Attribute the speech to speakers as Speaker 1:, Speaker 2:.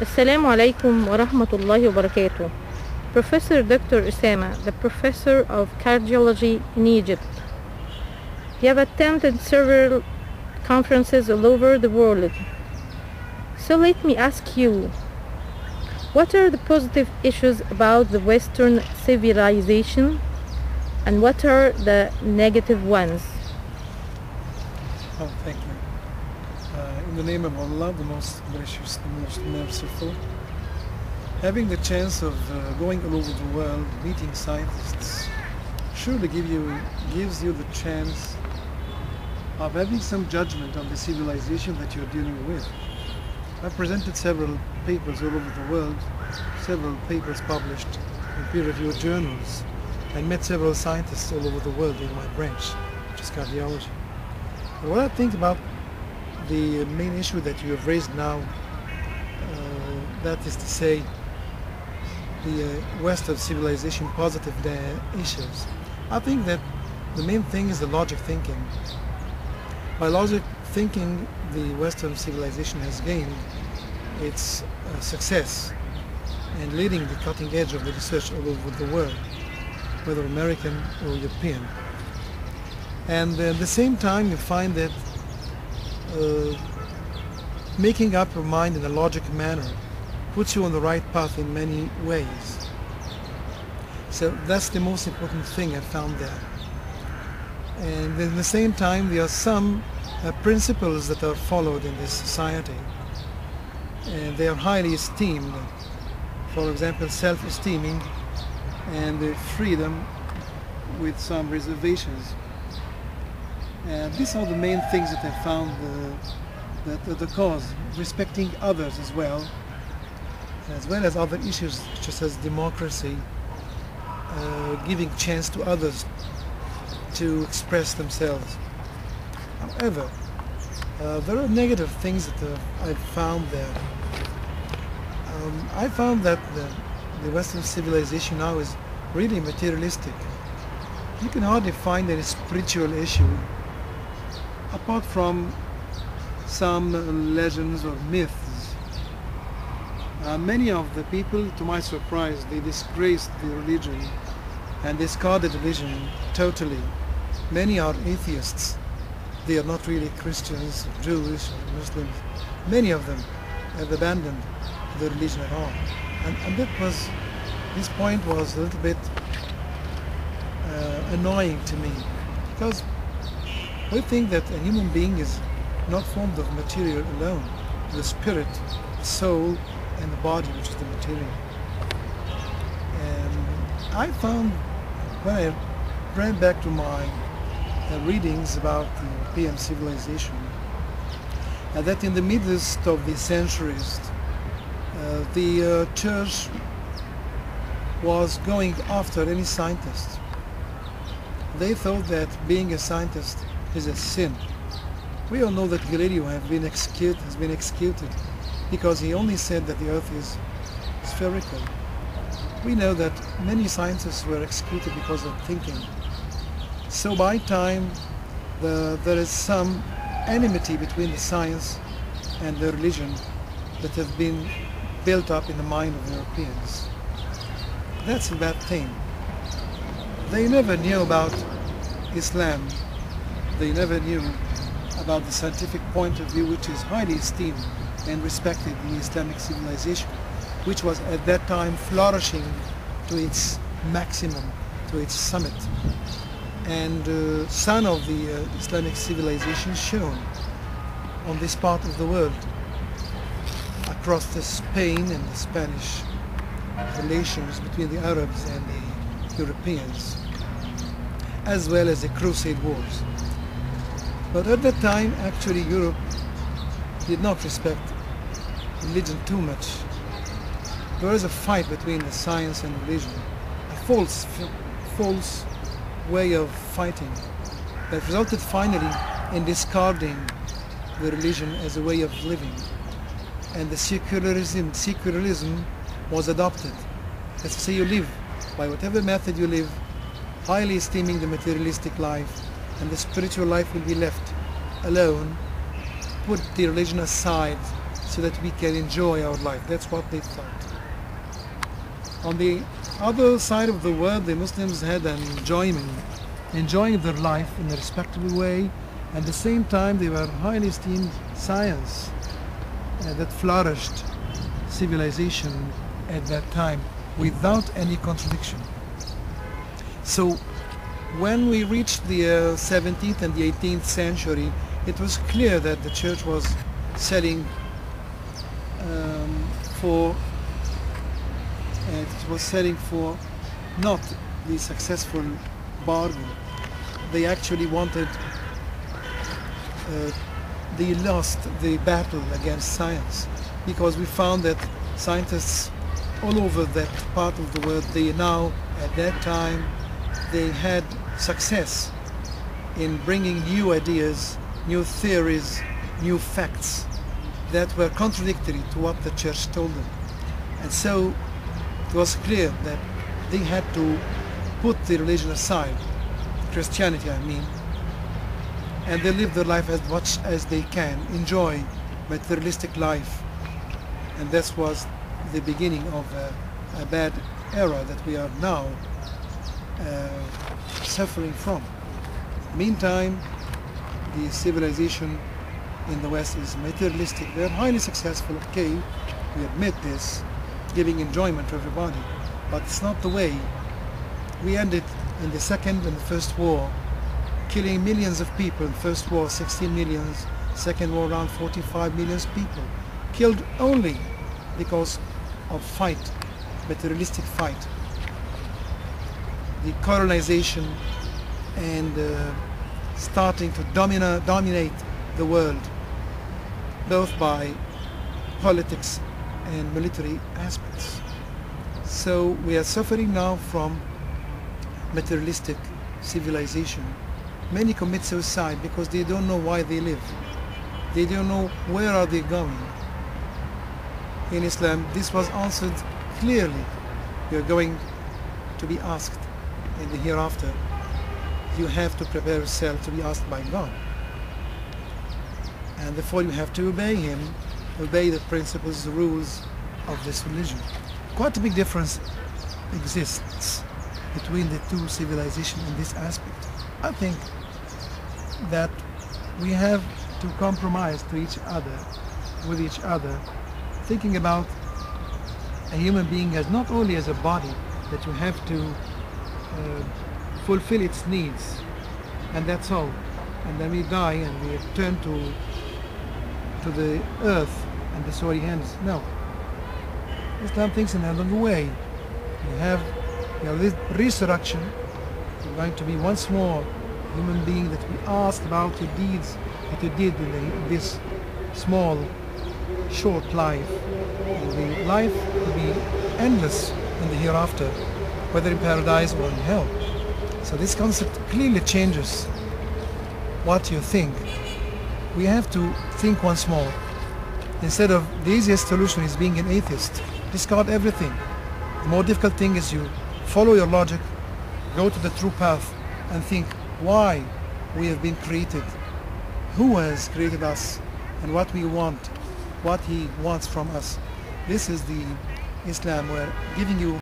Speaker 1: Assalamu alaikum wa rahmatullahi wa barakatuh. Professor Dr. Usama, the professor of cardiology in Egypt. You have attended several conferences all over the world. So let me ask you, what are the positive issues about the Western civilization and what are the negative ones?
Speaker 2: Oh, thank you. In the name of Allah, the most gracious, the most merciful, having the chance of going all over the world, meeting scientists, surely gives you the chance of having some judgment on the civilization that you're dealing with. I've presented several papers all over the world, several papers published in peer-reviewed journals, and met several scientists all over the world in my branch, which is cardiology. And what I think about the main issue that you have raised now, that is to say, the Western civilization positive issues. I think that the main thing is the logic thinking. By logic thinking, the Western civilization has gained its success and leading the cutting edge of the research all over the world, whether American or European. And at the same time, you find that making up your mind in a logic manner puts you on the right path in many ways. So that's the most important thing I found there. And at the same time, there are some principles that are followed in this society, and they are highly esteemed. For example, self-esteeming and freedom with some reservations. And these are the main things that I found that the cause, respecting others as well as other issues such as democracy, giving chance to others to express themselves. However, there are negative things that I found there. I found that the Western civilization now is really materialistic. You can hardly find any spiritual issue apart from some legends or myths. Many of the people, to my surprise, they disgraced the religion and discarded religion totally. Many are atheists. They are not really Christians, Jewish, or Muslims. Many of them have abandoned the religion at all. And this point was a little bit annoying to me, because we think that a human being is not formed of material alone, the spirit, the soul, and the body, which is the material. And I found, when I ran back to my readings about the European civilization, that in the midst of the centuries, the church was going after any scientist. They thought that being a scientist is a sin. We all know that Galileo has been executed because he only said that the earth is spherical. We know that many scientists were executed because of thinking. So by time there is some enmity between the science and the religion that have been built up in the mind of Europeans. That's a bad thing. They never knew about Islam. They never knew about the scientific point of view, which is highly esteemed and respected in the Islamic civilization, which was at that time flourishing to its maximum, to its summit. And son of the Islamic civilization shone on this part of the world, across the Spain and the Spanish relations between the Arabs and the Europeans, as well as the Crusade Wars. But at that time, actually, Europe did not respect religion too much. There was a fight between the science and religion, a false way of fighting that resulted finally in discarding the religion as a way of living. And the secularism was adopted. That's to say, you live by whatever method you live, highly esteeming the materialistic life, and the spiritual life will be left alone. Put the religion aside so that we can enjoy our life. That's what they thought. On the other side of the world, the Muslims had an enjoying their life in a respectable way. At the same time, they were highly esteemed science that flourished civilization at that time without any contradiction. So when we reached the 17th and the 18th century, it was clear that the church was selling for not the successful bargain. They actually wanted, they lost the battle against science, because we found that scientists all over that part of the world, they now, at that time, they had success in bringing new ideas, new theories, new facts that were contradictory to what the church told them. And so it was clear that they had to put the religion aside, Christianity I mean, and they live their life as much as they can, enjoy materialistic life. And this was the beginning of a bad era that we are now suffering from. Meantime, the civilization in the West is materialistic. They're highly successful, okay, we admit this, giving enjoyment to everybody, but it's not the way. We ended in the Second and the First War, killing millions of people. First war, 16 million, Second war, around 45 million people, killed only because of fight, materialistic fight. The colonization and starting to dominate the world, both by politics and military aspects. So we are suffering now from materialistic civilization. Many commit suicide because they don't know why they live. They don't know where are they going. In Islam, this was answered clearly. You're going to be asked in the hereafter. You have to prepare yourself to be asked by God. And therefore you have to obey Him, obey the principles, the rules of this religion. Quite a big difference exists between the two civilizations in this aspect. I think that we have to compromise to each other, with each other, thinking about a human being as not only as a body that you have to fulfill its needs, and that's all. And then we die and we return to the earth and the sorry hands. No. Islam thinks in another way. You have this resurrection. You're going to be once more a human being that we asked about your deeds that you did in this small, short life. And the life will be endless in the hereafter, whether in paradise or in hell. So this concept clearly changes what you think. We have to think once more. Instead of the easiest solution is being an atheist, discard everything. The more difficult thing is you follow your logic, go to the true path, and think why we have been created, who has created us, and what we want, what He wants from us. This is the Islam where giving you